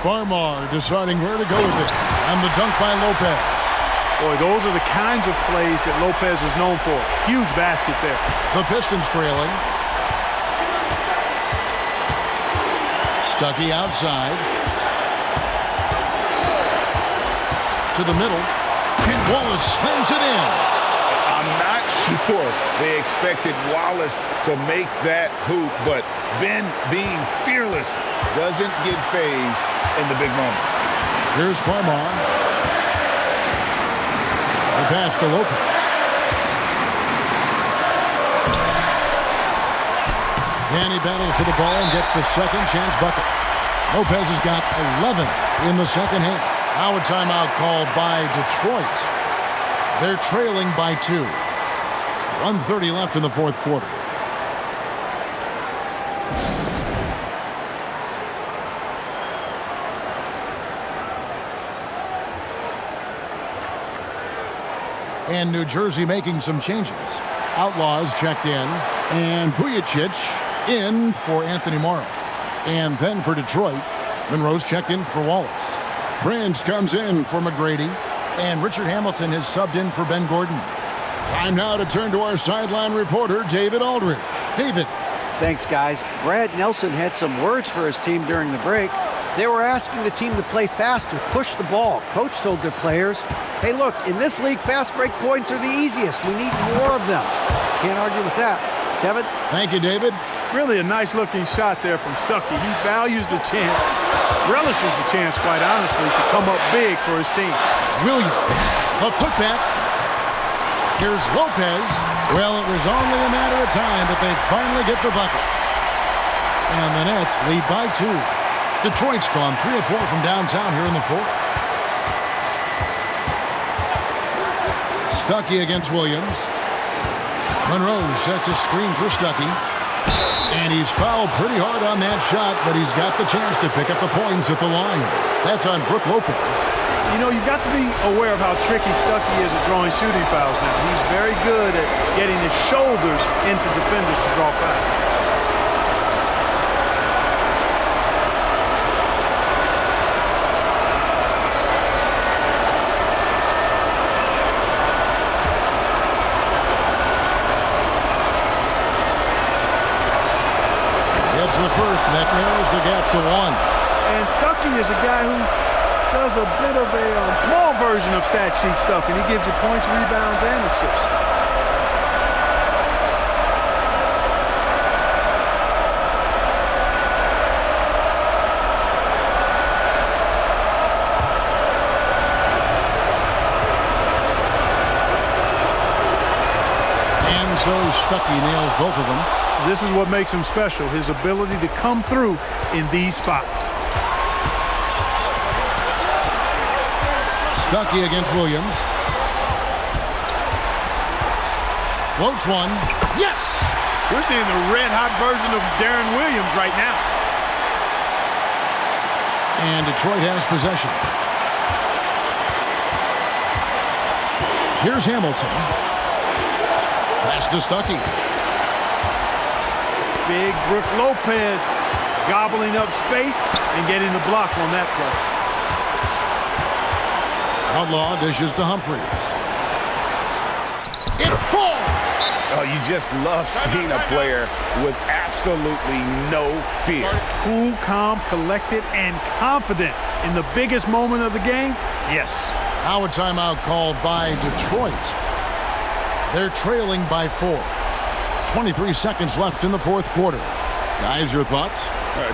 Farmar deciding where to go with it. And the dunk by Lopez. Boy, those are the kinds of plays that Lopez is known for. Huge basket there. The Pistons trailing. Stuckey outside. To the middle. And Wallace slams it in. I'm not sure they expected Wallace to make that hoop, but Ben, being fearless, doesn't get phased in the big moment. Here's Farmar. The pass to Lopez. And he battles for the ball and gets the second chance bucket. Lopez has got 11 in the second half. Now a timeout called by Detroit. They're trailing by 2. 1:30 left in the fourth quarter. And New Jersey making some changes. Outlaws checked in. And Vujacic in for Anthony Morrow. And then for Detroit, Monroe's checked in for Wallace. Prince comes in for McGrady. And Richard Hamilton has subbed in for Ben Gordon. Time now to turn to our sideline reporter, David Aldridge. David. Thanks, guys. Brad Nelson had some words for his team during the break. They were asking the team to play faster, push the ball. Coach told their players, hey, look, in this league, fast break points are the easiest. We need more of them. Can't argue with that. Kevin? Thank you, David. Really a nice-looking shot there from Stuckey. He values the chance, relishes the chance, quite honestly, to come up big for his team. Williams, the putback. Here's Lopez. Well, it was only a matter of time, but they finally get the bucket. And the Nets lead by 2. Detroit's gone 3 of 4 from downtown here in the fourth. Stuckey against Williams. Monroe sets a screen for Stuckey. And he's fouled pretty hard on that shot, but he's got the chance to pick up the points at the line. That's on Brook Lopez. You know, you've got to be aware of how tricky Stuckey is at drawing shooting fouls now. He's very good at getting his shoulders into defenders to draw fouls. It's the first that narrows the gap to 1. And Stuckey is a guy who does a bit of a small version of stat sheet stuff, and he gives you points, rebounds, and assists. And so Stuckey nails both of them. This is what makes him special, his ability to come through in these spots. Stuckey against Williams. Floats one. Yes! We're seeing the red-hot version of Darren Williams right now. And Detroit has possession. Here's Hamilton. Pass to Stuckey. Big Brook Lopez gobbling up space and getting the block on that play. Outlaw dishes to Humphries. It falls! Oh, you just love seeing a player with absolutely no fear. Cool, calm, collected, and confident in the biggest moment of the game? Yes. Now a timeout called by Detroit. They're trailing by 4. 23 seconds left in the fourth quarter. Guys, your thoughts?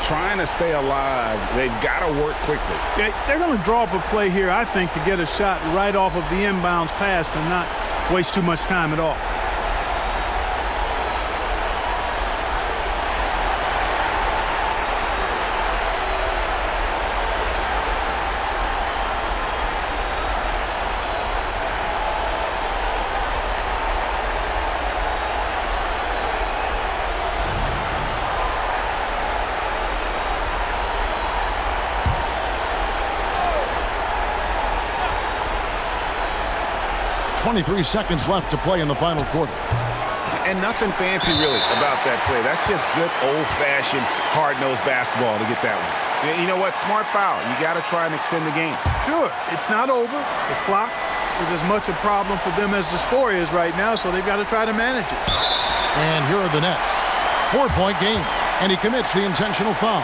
Trying to stay alive. They've got to work quickly. They're going to draw up a play here, I think, to get a shot right off of the inbounds pass to not waste too much time at all. .23 seconds left to play in the final quarter. And nothing fancy really about that play. That's just good old-fashioned hard-nosed basketball to get that one. And you know what? Smart foul. You got to try and extend the game. Sure, it's not over. The clock is as much a problem for them as the score is right now, so they've got to try to manage it. And here are the Nets. 4-point game, and he commits the intentional foul.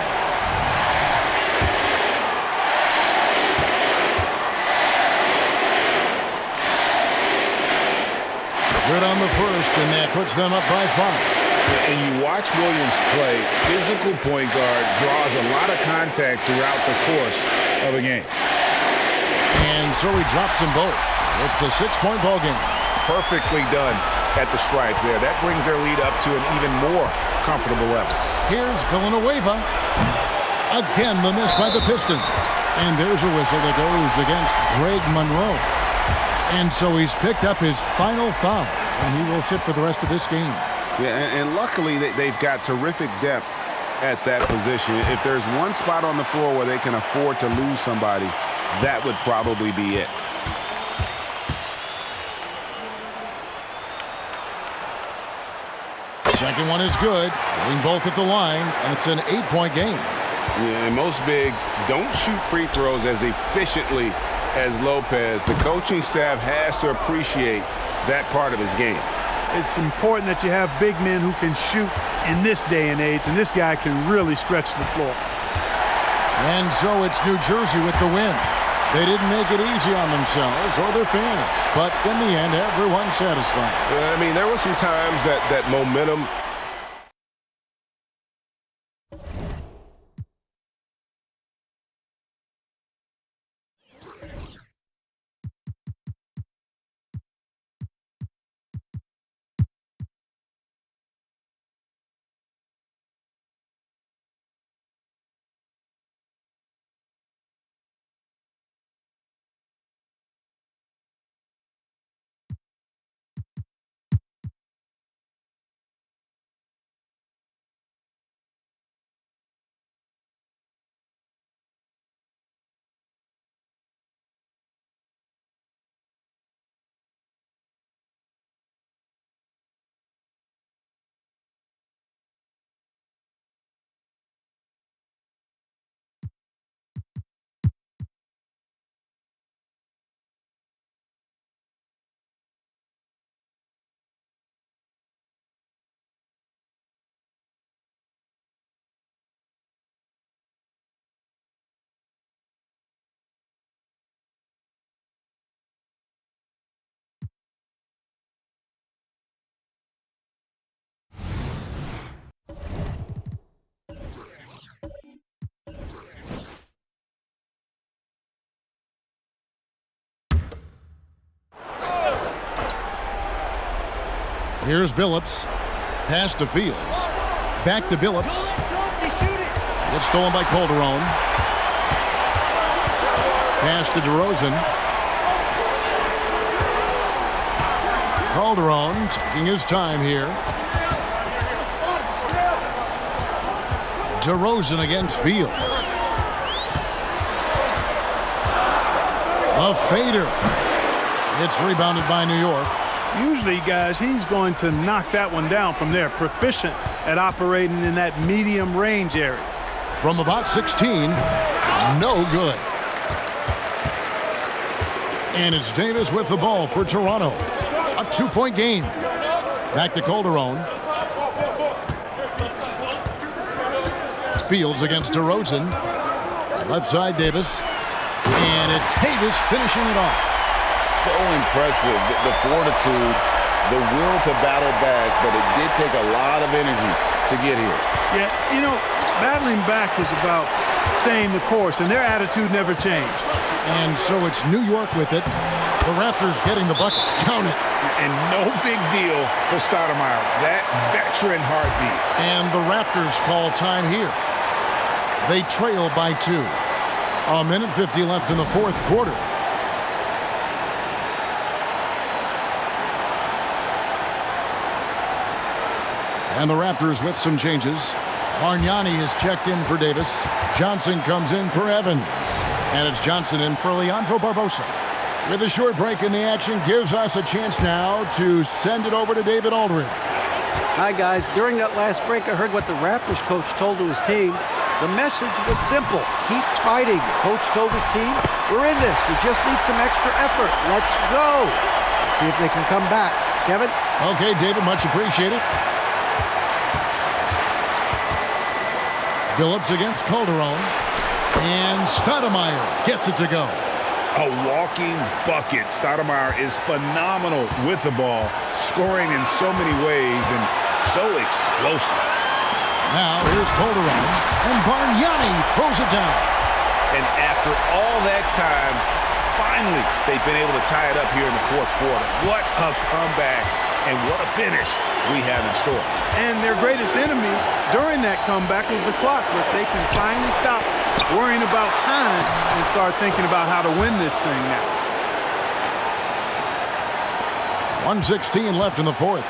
Good on the first, and that puts them up by 5. And you watch Williams play, physical point guard draws a lot of contact throughout the course of a game. And so he drops them both. It's a 6-point ball game. Perfectly done at the stripe there. That brings their lead up to an even more comfortable level. Here's Villanueva. Again, the miss by the Pistons. And there's a whistle that goes against Greg Monroe. And so he's picked up his final foul, and he will sit for the rest of this game. Yeah, and luckily they've got terrific depth at that position. If there's one spot on the floor where they can afford to lose somebody, that would probably be it. Second one is good. Getting both at the line, and it's an 8-point game. Yeah, and most bigs don't shoot free throws as efficiently as Lopez. The coaching staff has to appreciate that part of his game. It's important that you have big men who can shoot in this day and age, and this guy can really stretch the floor. And so it's New Jersey with the win. They didn't make it easy on themselves or their fans, but in the end, everyone's satisfied. I mean, there were some times that momentum. Here's Billups. Pass to Fields. Back to Billups. It's stolen by Calderon. Pass to DeRozan. Calderon taking his time here. DeRozan against Fields. A fader. It's rebounded by New York. Usually, guys, he's going to knock that one down from there. Proficient at operating in that medium range area. From about 16, no good. And it's Davis with the ball for Toronto. A 2-point game. Back to Calderon. Fields against DeRozan. Left side, Davis. And it's Davis finishing it off. So impressive, the fortitude, the will to battle back, but it did take a lot of energy to get here. Yeah, you know, battling back is about staying the course, and their attitude never changed. And so it's New York with it. The Raptors getting the bucket. Count it. And no big deal for Stoudemire. That veteran heartbeat. And the Raptors call time here. They trail by 2. A minute 50 left in the fourth quarter. And the Raptors with some changes. Bargnani is checked in for Davis. Johnson comes in for Evans. And it's Johnson in for Leandro Barbosa. With a short break in the action, gives us a chance now to send it over to David Aldridge. Hi, guys. During that last break, I heard what the Raptors coach told to his team. The message was simple. Keep fighting. Coach told his team, we're in this. We just need some extra effort. Let's go. See if they can come back. Kevin? Okay, David, much appreciated. Billups against Calderon. And Stoudemire gets it to go. A walking bucket. Stoudemire is phenomenal with the ball, scoring in so many ways and so explosive. Now here's Calderon, and Bargnani throws it down. And after all that time, finally, they've been able to tie it up here in the fourth quarter. What a comeback and what a finish we have in store. And their greatest enemy during that comeback was the clock. But they can finally stop worrying about time and start thinking about how to win this thing now. 1:16 left in the fourth.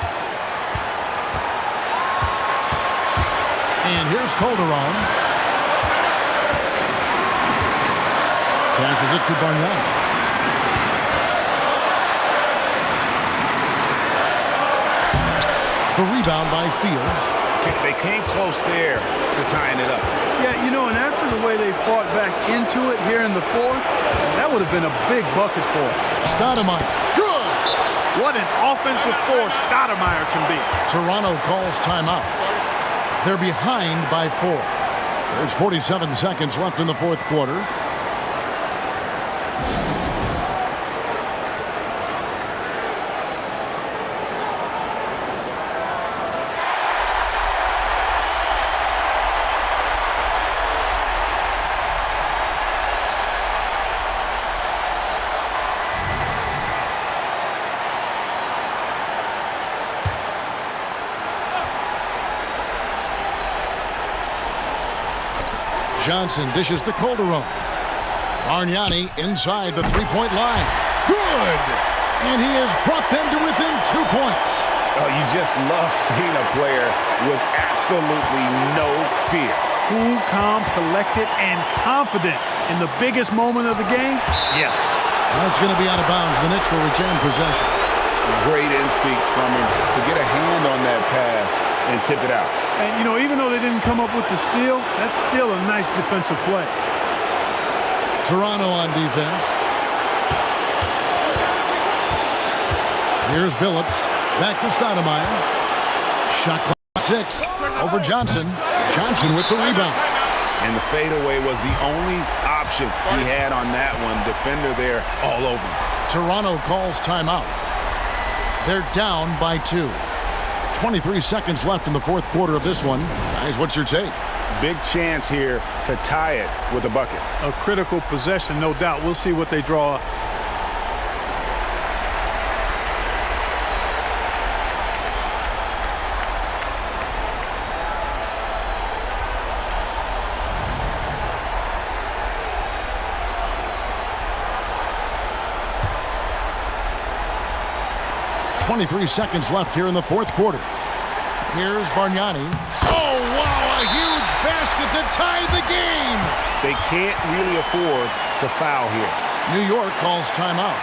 And here's Calderon. Passes it to Bargnani. The rebound by Fields. They came close there to tying it up. Yeah, you know, and after the way they fought back into it here in the fourth, that would have been a big bucket for them. Stoudemire. Good! What an offensive force Stoudemire can be. Toronto calls timeout. They're behind by 4. There's 47 seconds left in the fourth quarter. Johnson dishes to Calderon. Bargnani inside the three-point line. Good! And he has brought them to within 2 points. Oh, you just love seeing a player with absolutely no fear. Cool, calm, collected, and confident in the biggest moment of the game. Yes. That's going to be out of bounds. The Knicks will retain possession. Great instincts from him to get a hand on that pass and tip it out. And, you know, even though they didn't come up with the steal, that's still a nice defensive play. Toronto on defense. Here's Billups. Back to Stoudemire. Shot clock 6 over Johnson. Johnson with the rebound. And the fadeaway was the only option he had on that one. Defender there all over him. Toronto calls timeout. They're down by 2. 23 seconds left in the fourth quarter of this one. Guys, what's your take? Big chance here to tie it with a bucket. A critical possession, no doubt. We'll see what they draw up. .23 seconds left here in the fourth quarter. Here's Bargnani. Oh, wow, a huge basket to tie the game. They can't really afford to foul here. New York calls timeout.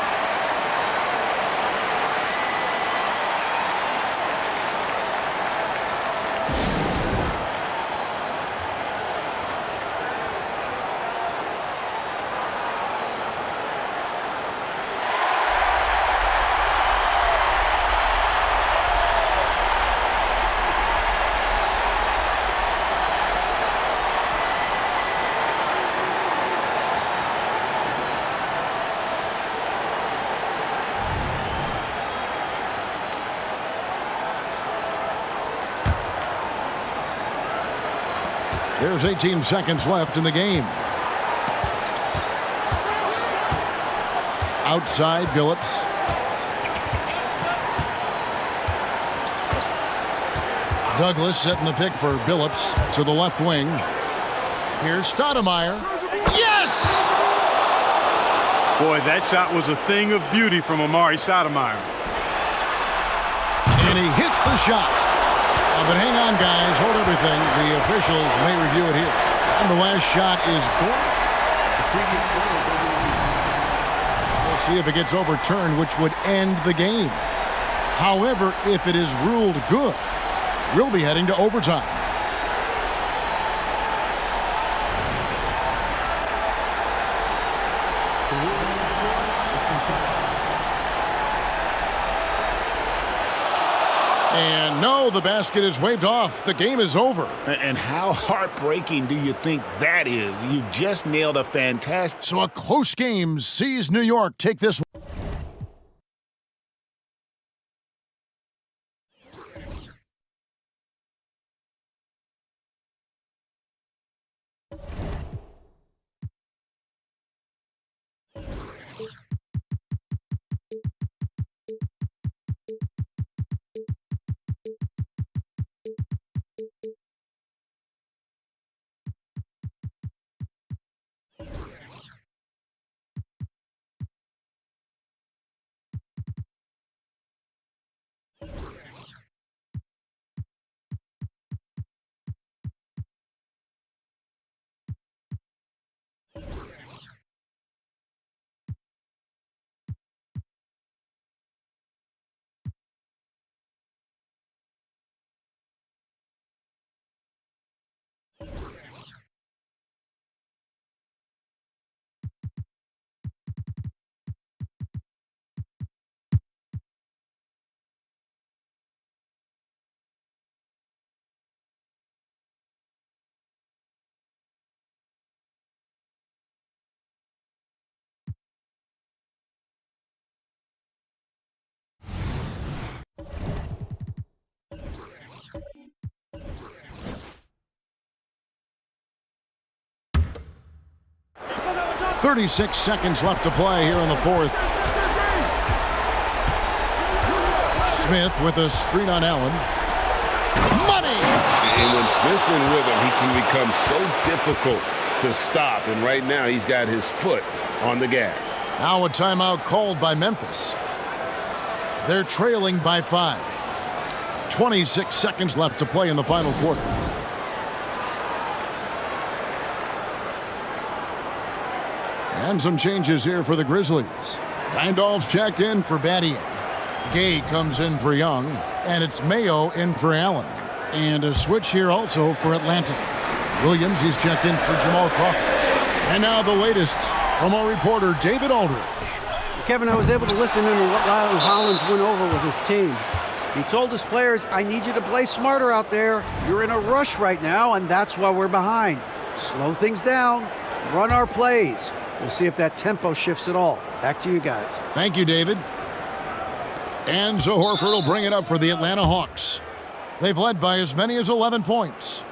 There's 18 seconds left in the game. Outside, Billups. Douglas setting the pick for Billups to the left wing. Here's Stoudemire. Yes! Boy, that shot was a thing of beauty from Amari Stoudemire. And he hits the shot. But hang on, guys. Hold everything. The officials may review it here. And the last shot is good. We'll see if it gets overturned, which would end the game. However, if it is ruled good, We'll be heading to overtime. And no, the basket is waved off. The game is over. And how heartbreaking do you think that is? You've just nailed a fantastic... So a close game sees New York take this. .36 seconds left to play here in the fourth. Smith with a screen on Allen. Money! And when Smith's in rhythm, he can become so difficult to stop. And right now, he's got his foot on the gas. Now a timeout called by Memphis. They're trailing by 5. 26 seconds left to play in the final quarter. And some changes here for the Grizzlies. Randolph's checked in for Battier. Gay comes in for Young. And it's Mayo in for Allen. And a switch here also for Atlanta. Williams, he's checked in for Jamal Crawford. And now the latest from our reporter, David Aldridge. Kevin, I was able to listen in to what Riley Hollins went over with his team. He told his players, I need you to play smarter out there. You're in a rush right now, and that's why we're behind. Slow things down, run our plays. We'll see if that tempo shifts at all. Back to you guys. Thank you, David. And so Horford will bring it up for the Atlanta Hawks. They've led by as many as 11 points.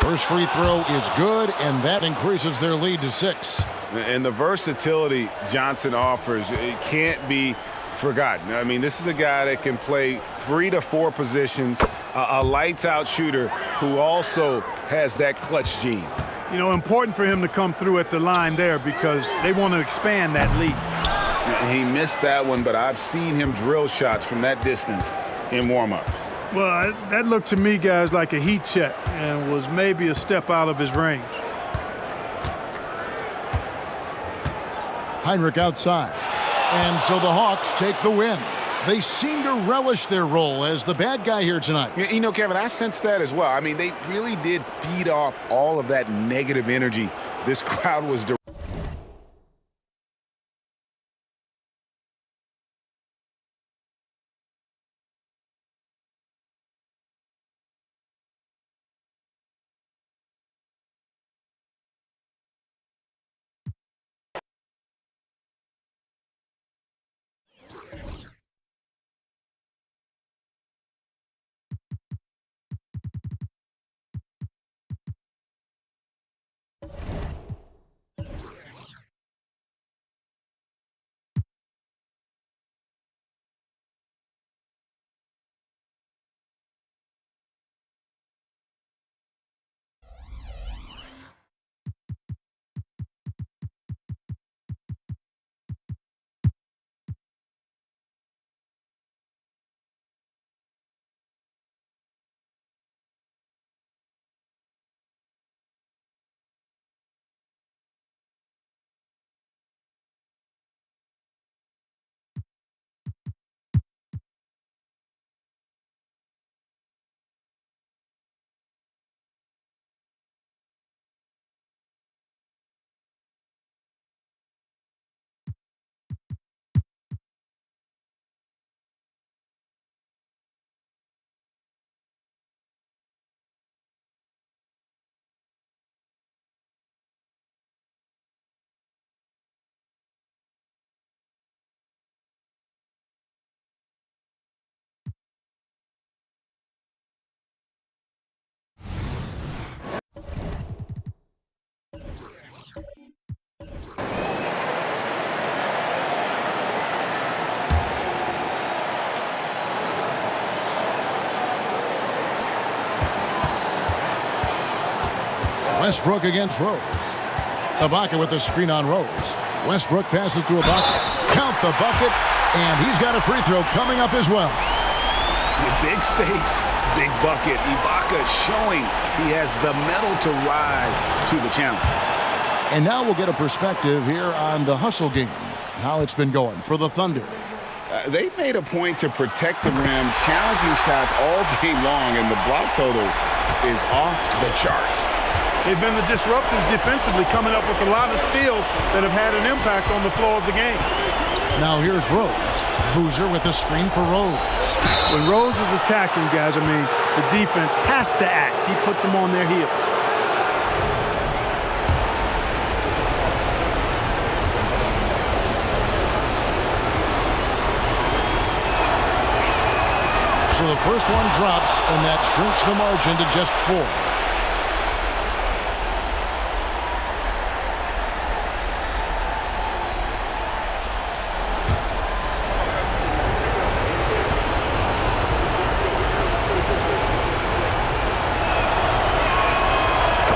First free throw is good, and that increases their lead to 6. And the versatility Johnson offers, it can't be forgotten. I mean, this is a guy that can play 3 to 4 positions, a lights-out shooter who also has that clutch gene. You know, important for him to come through at the line there because they want to expand that lead. He missed that one, but I've seen him drill shots from that distance in warm-ups. Well, that looked to me, guys, like a heat check and was maybe a step out of his range. Heinrich outside. And so the Hawks take the win. They seem to relish their role as the bad guy here tonight. You know, Kevin, I sense that as well. I mean, they really did feed off all of that negative energy this crowd was directing. Westbrook against Rose. Ibaka with the screen on Rose. Westbrook passes to Ibaka. Count the bucket, and he's got a free throw coming up as well. Big stakes, big bucket. Ibaka showing he has the mettle to rise to the challenge. And now we'll get a perspective here on the hustle game, how it's been going for the Thunder. They made a point to protect the rim, challenging shots all game long, and the block total is off the charts. They've been the disruptors defensively, coming up with a lot of steals that have had an impact on the flow of the game. Now here's Rose. Boozer with the screen for Rose. When Rose is attacking, guys, I mean, the defense has to act. He puts them on their heels. So the first one drops, and that shrinks the margin to just 4.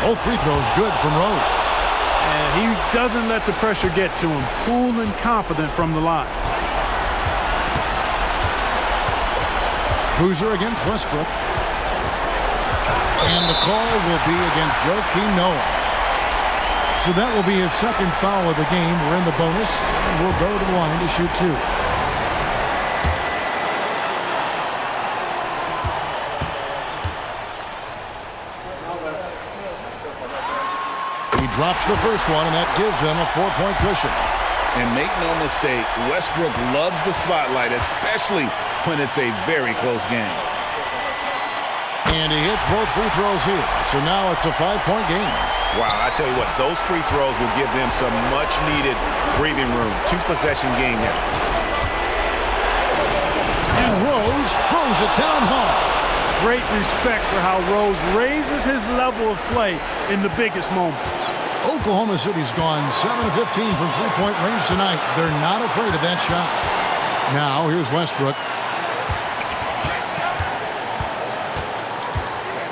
Both free throws good from Rose. And he doesn't let the pressure get to him. Cool and confident from the line. Boozer against Westbrook. And the call will be against Joakim Noah. So that will be his second foul of the game. We're in the bonus, and we'll go to the line to shoot 2. He drops the first one, and that gives them a 4-point cushion. And make no mistake, Westbrook loves the spotlight, especially when it's a very close game. And he hits both free throws here. So now it's a 5-point game. Wow, I tell you what, those free throws will give them some much-needed breathing room. 2-possession game now. And Rose throws it down hard. Great respect for how Rose raises his level of play in the biggest moments. Oklahoma City's gone 7 of 15 from three-point range tonight. They're not afraid of that shot. Now here's Westbrook.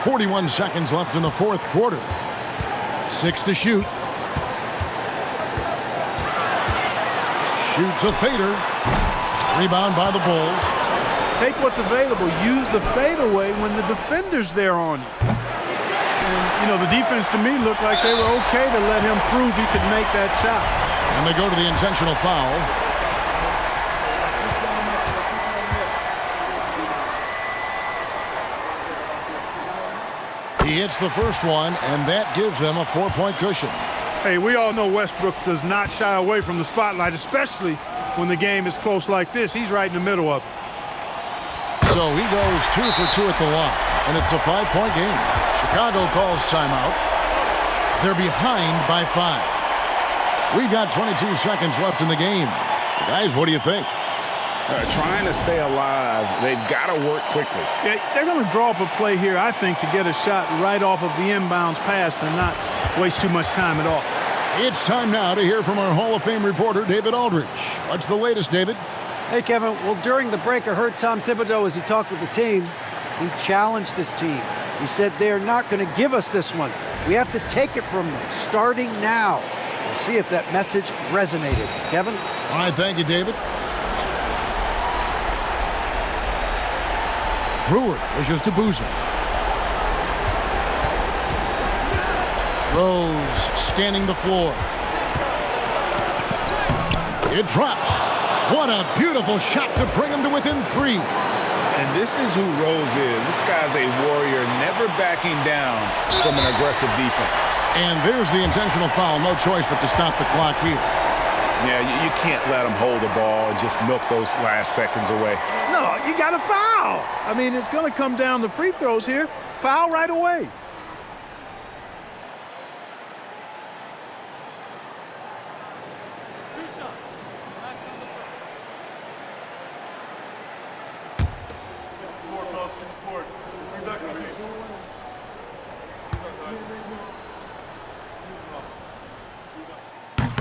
41 seconds left in the fourth quarter. 6 to shoot. Shoots a fader. Rebound by the Bulls. Take what's available. Use the fadeaway when the defender's there on you. And, you know, the defense to me looked like they were okay to let him prove he could make that shot. And they go to the intentional foul. He hits the first one, and that gives them a 4-point cushion. Hey, we all know Westbrook does not shy away from the spotlight, especially when the game is close like this. He's right in the middle of it. So he goes 2 for 2 at the line, and it's a 5-point game. Chicago calls timeout. They're behind by 5. We've got 22 seconds left in the game. Guys, what do you think? Trying to stay alive, they've got to work quickly. Yeah, they're going to draw up a play here, I think, to get a shot right off of the inbounds pass and not waste too much time at all. It's time now to hear from our Hall of Fame reporter, David Aldridge. What's the latest, David? Hey, Kevin. Well, during the break, I heard Tom Thibodeau as he talked with the team. He challenged his team. He said they're not going to give us this one. We have to take it from them, starting now. We'll see if that message resonated. Kevin? All right, thank you, David. Brewer wishes to Boozer. Rose scanning the floor. It drops. What a beautiful shot to bring him to within 3. And this is who Rose is. This guy's a warrior, never backing down from an aggressive defense. And there's the intentional foul. No choice but to stop the clock here. Yeah, you can't let him hold the ball and just milk those last seconds away. No, you got to foul. I mean, it's going to come down to free throws here. Foul right away.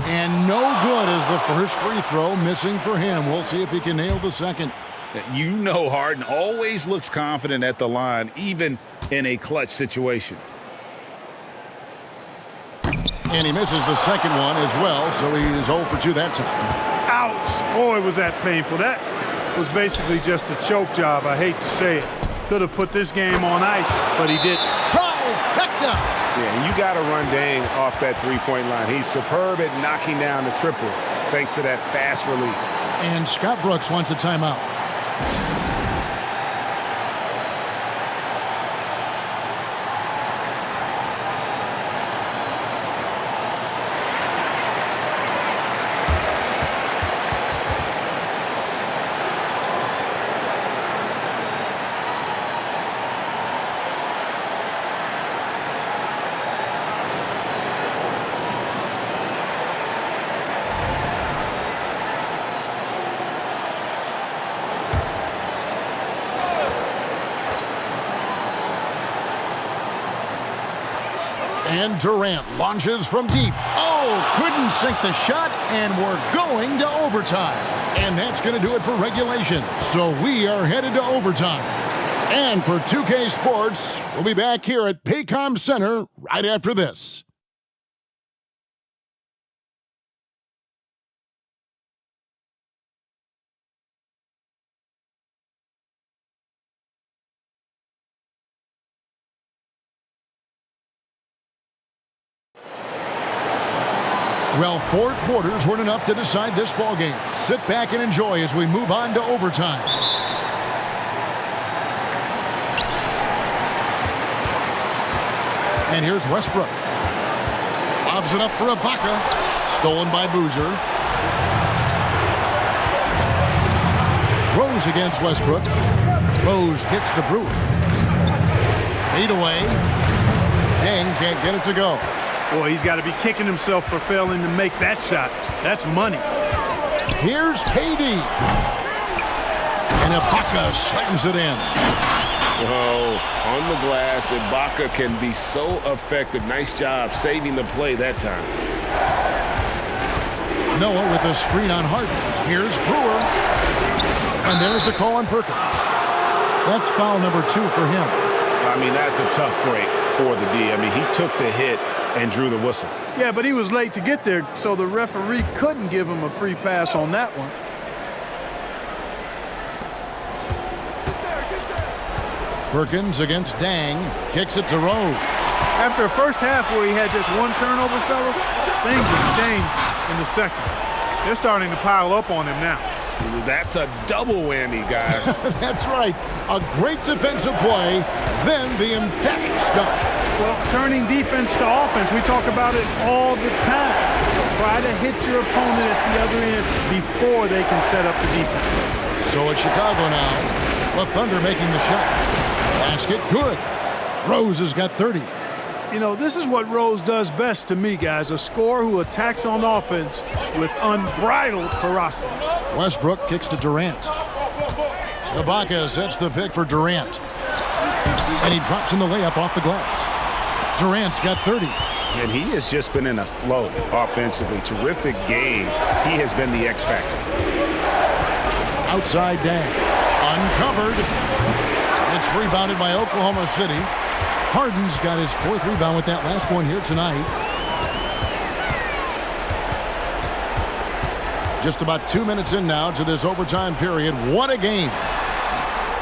And no good as the first free throw missing for him. We'll see if he can nail the second. You know Harden always looks confident at the line, even in a clutch situation. And he misses the second one as well, so he is 0 for 2 that time. Ouch. Boy, was that painful. That was basically just a choke job. I hate to say it. Could have put this game on ice, but he didn't. Trifecta! Yeah, and you got to run Dang off that three-point line. He's superb at knocking down the triple thanks to that fast release. And Scott Brooks wants a timeout. And Durant launches from deep. Oh, couldn't sink the shot, and we're going to overtime. And that's going to do it for regulation. So we are headed to overtime. And for 2K Sports, we'll be back here at Paycom Center right after this. Well, 4 quarters weren't enough to decide this ballgame. Sit back and enjoy as we move on to overtime. And here's Westbrook. Lobs it up for Ibaka. Stolen by Boozer. Rose against Westbrook. Rose kicks to Brewer. Fade away. Dang can't get it to go. Boy, he's got to be kicking himself for failing to make that shot. That's money. Here's KD. And Ibaka slams it in. Oh, on the glass, Ibaka can be so effective. Nice job saving the play that time. Noah with a screen on Harden. Here's Brewer. And there's the call on Perkins. That's foul number 2 for him. I mean, that's a tough break for the D. I mean, he took the hit and drew the whistle. Yeah, but he was late to get there, so the referee couldn't give him a free pass on that one. Perkins against Dang. Kicks it to Rose. After a first half where he had just 1 turnover, fellas, things have changed in the second. They're starting to pile up on him now. That's a double whammy, guys. That's right. A great defensive play, then the emphatic stuff. Well, turning defense to offense, we talk about it all the time. Try to hit your opponent at the other end before they can set up the defense. So it's Chicago now. The Thunder making the shot. Basket good. Rose has got 30. You know, this is what Rose does best to me, guys. A scorer who attacks on offense with unbridled ferocity. Westbrook kicks to Durant. Ibaka sets the pick for Durant. And he drops in the layup off the glass. Durant's got 30. And he has just been in a flow offensively. Terrific game. He has been the X factor. Outside Dang. Uncovered. It's rebounded by Oklahoma City. Harden's got his 4th rebound with that last one here tonight. Just about 2 minutes in now to this overtime period. What a game.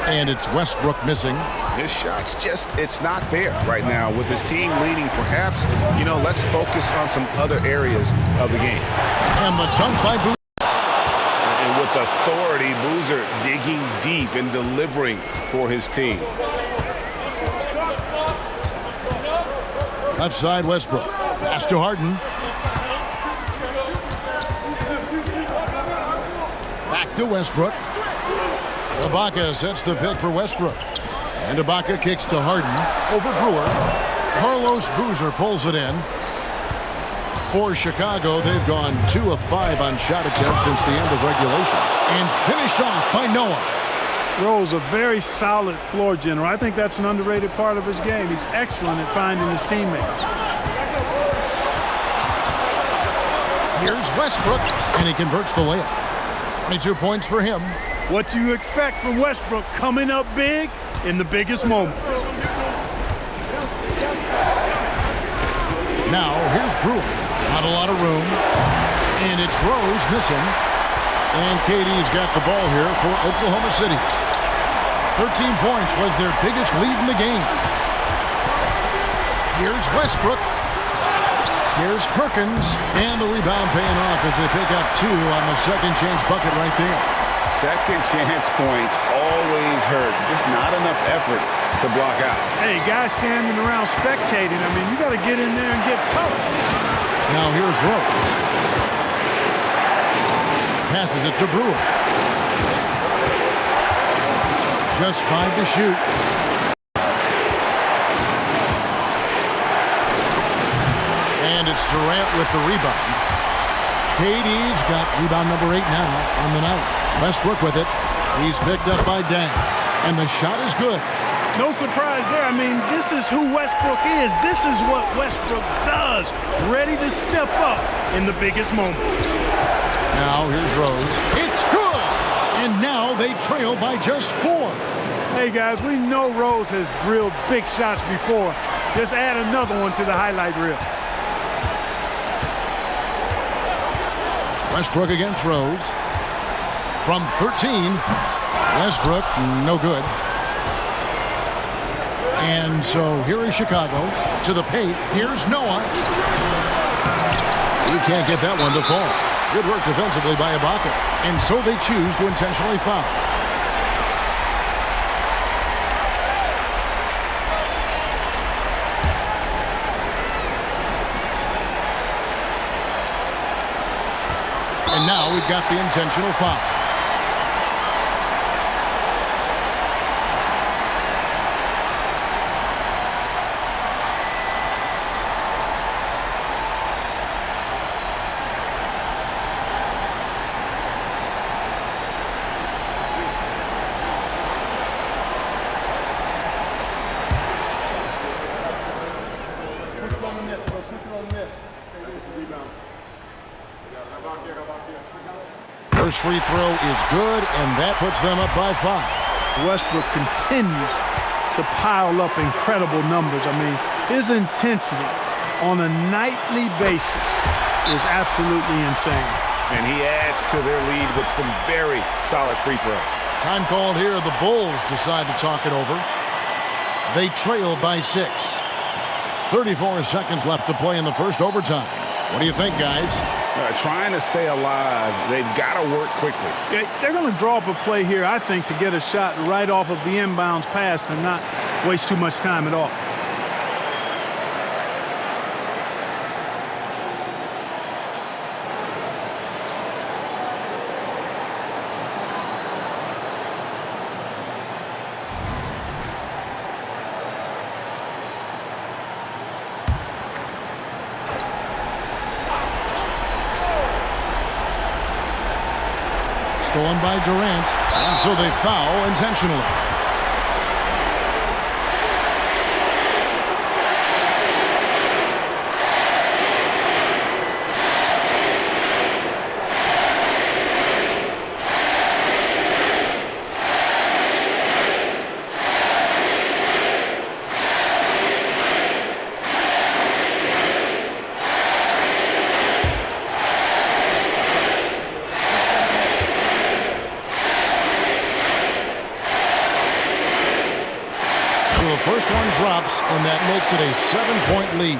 And it's Westbrook missing. His shot's just, it's not there right now. With his team leading, perhaps, you know, let's focus on some other areas of the game. And the dunk by Boozer. And with authority, Boozer digging deep and delivering for his team. Left side Westbrook. Pass to Harden. Back to Westbrook. Ibaka sets the pick for Westbrook. And Ibaka kicks to Harden over Brewer. Carlos Boozer pulls it in. For Chicago, they've gone 2 of 5 on shot attempts since the end of regulation. And finished off by Noah. Rose, a very solid floor general. I think that's an underrated part of his game. He's excellent at finding his teammates. Here's Westbrook, and he converts the layup. 22 points for him. What you expect from Westbrook, coming up big in the biggest moments. Now, here's Brewer. Not a lot of room. And it's Rose missing. And KD's got the ball here for Oklahoma City. 13 points was their biggest lead in the game. Here's Westbrook. Here's Perkins. And the rebound paying off as they pick up 2 on the second chance bucket right there. Second chance points always hurt. Just not enough effort to block out. Hey, guys standing around spectating. I mean, you got to get in there and get tough. Now here's Rose. Passes it to Brewer. Just 5 to shoot. And it's Durant with the rebound. KD's got rebound number 8 now on the night. Westbrook with it. He's picked up by Dang. And the shot is good. No surprise there. I mean, this is who Westbrook is. This is what Westbrook does. Ready to step up in the biggest moments. Now here's Rose. It's good! And now they trail by just 4. Hey, guys, we know Rose has drilled big shots before. Just add another one to the highlight reel. Westbrook against Rose. From 13, Westbrook, no good. And so here is Chicago to the paint. Here's Noah. He can't get that one to fall. Good work defensively by Ibaka. And so they choose to intentionally foul. And now we've got the intentional foul. First free throw is good, and that puts them up by 5. Westbrook continues to pile up incredible numbers. I mean, his intensity on a nightly basis is absolutely insane. And he adds to their lead with some very solid free throws. Time called here. The Bulls decide to talk it over. They trail by 6. 34 seconds left to play in the first overtime. What do you think, guys? Trying to stay alive, they've got to work quickly. Yeah, they're going to draw up a play here, I think, to get a shot right off of the inbounds pass and not waste too much time at all. Stolen by Durant, and so they foul intentionally. First one drops, and that makes it a 7-point lead.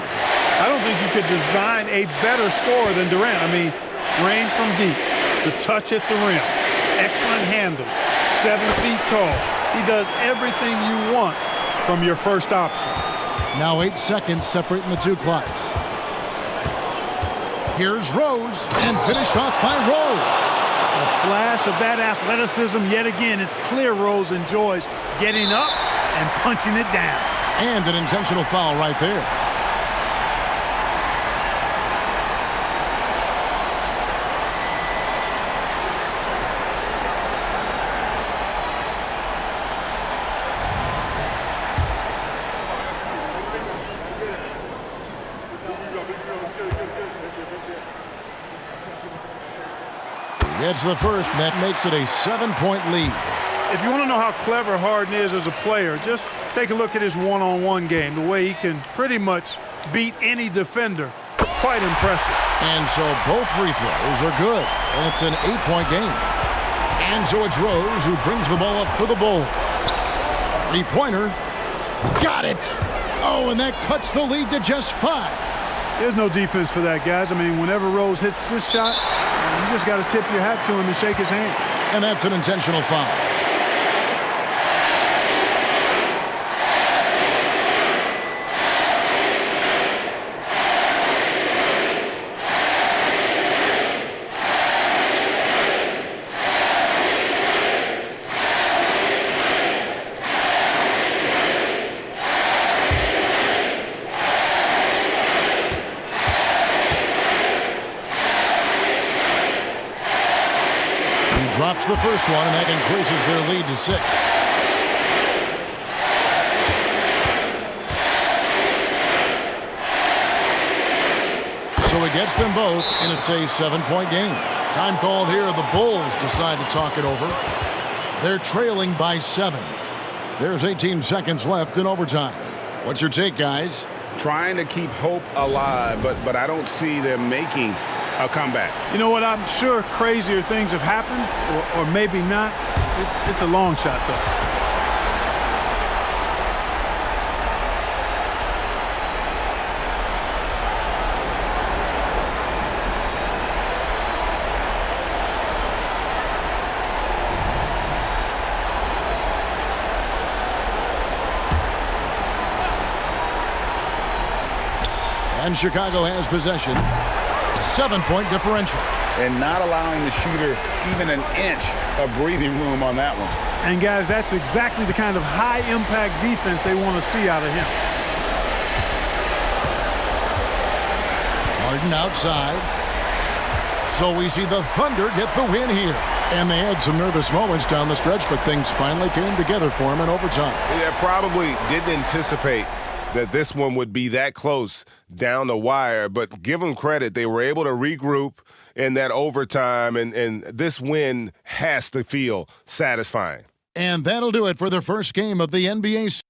I don't think you could design a better scorer than Durant. I mean, range from deep, the touch at the rim, excellent handle, 7 feet tall. He does everything you want from your first option. Now 8 seconds separating the 2 clocks. Here's Rose, and finished off by Rose. A flash of that athleticism yet again. It's clear Rose enjoys getting up and punching it down. And an intentional foul right there. Gets the first, and that makes it a 7-point lead. If you want to know how clever Harden is as a player, just take a look at his one-on-one game, the way he can pretty much beat any defender quite impressive. And so both free throws are good, and it's an 8-point game. And so it's Rose who brings the ball up for the Bulls. Three-pointer. Got it. Oh, and that cuts the lead to just 5. There's no defense for that, guys. I mean, whenever Rose hits this shot, you just got to tip your hat to him and shake his hand. And that's an intentional foul. Drops the first one, and that increases their lead to 6. So he gets them both, and it's a 7-point game. Time called here. The Bulls decide to talk it over. They're trailing by 7. There's 18 seconds left in overtime. What's your take, guys? Trying to keep hope alive, but I don't see them making a comeback. You know what? I'm sure crazier things have happened, or maybe not. It's a long shot, though. And Chicago has possession. 7-point differential. And not allowing the shooter even an inch of breathing room on that one. And, guys, that's exactly the kind of high-impact defense they want to see out of him. Harden outside. So we see the Thunder get the win here. And they had some nervous moments down the stretch, but things finally came together for them in overtime. Yeah, probably didn't anticipate that this one would be that close down the wire, but give them credit. They were able to regroup in that overtime, and this win has to feel satisfying. And that'll do it for the first game of the NBA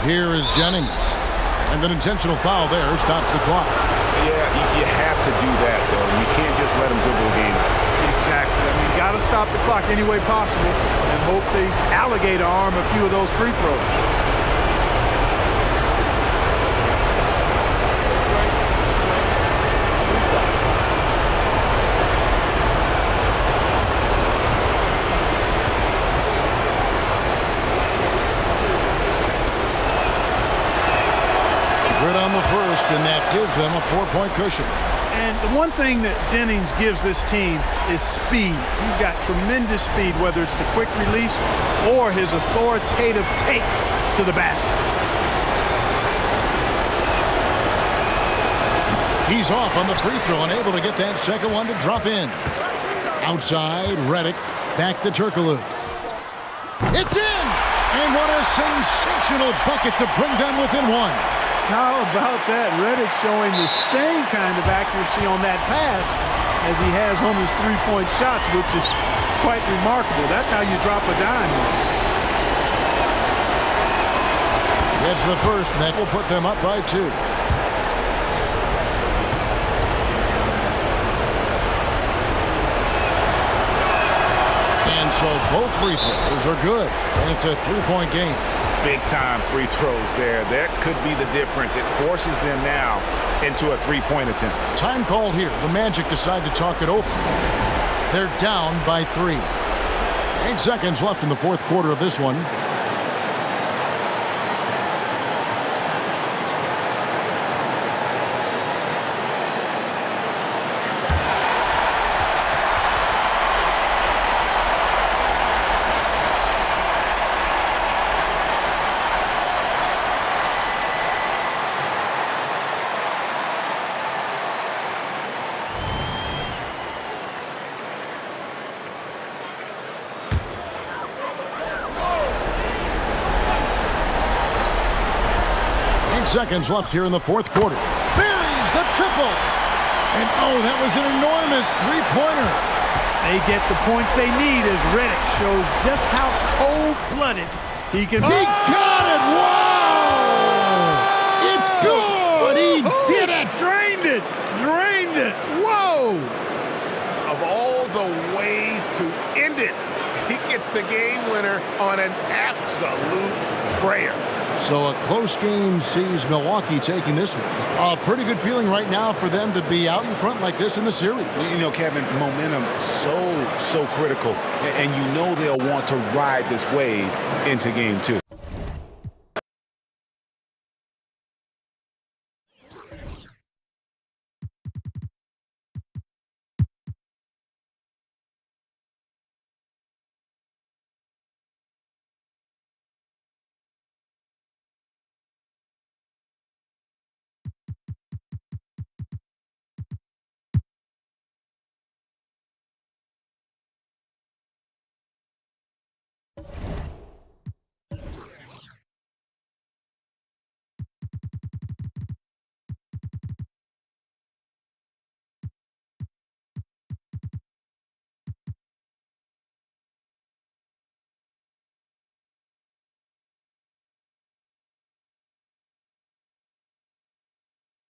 Here is Jennings. And an intentional foul there stops the clock. Yeah, you have to do that, though. You can't just let them dribble the game. Exactly. I mean, you got to stop the clock any way possible and hope they alligator arm a few of those free throws. Good on the first, and that gives them a 4-point cushion. And the one thing that Jennings gives this team is speed. He's got tremendous speed, whether it's the quick release or his authoritative takes to the basket. He's off on the free throw and able to get that second one to drop in. Outside, Reddick. Back to Turkoglu. It's in! And what a sensational bucket to bring them within one. How about that? Reddick showing the same kind of accuracy on that pass as he has on his three-point shots, which is quite remarkable. That's how you drop a dime. Gets the first, and that will put them up by 2. And so both free throws are good, and it's a 3-point game. Big-time free throws there. That could be the difference. It forces them now into a three-point attempt. Time called here. The Magic decide to talk it over. They're down by 3. 8 seconds left in the fourth quarter of this one. Seconds left here in the fourth quarter. Buries the triple. And oh, that was an enormous three-pointer. They get the points they need as Reddick shows just how cold-blooded he can be. He got it! Whoa! It's good! He did it! Drained it! Drained it! Whoa! Of all the ways to end it, he gets the game winner on an absolute prayer. So a close game sees Milwaukee taking this one. A pretty good feeling right now for them to be out in front like this in the series. You know, Kevin, momentum so critical. And you know they'll want to ride this wave into game 2.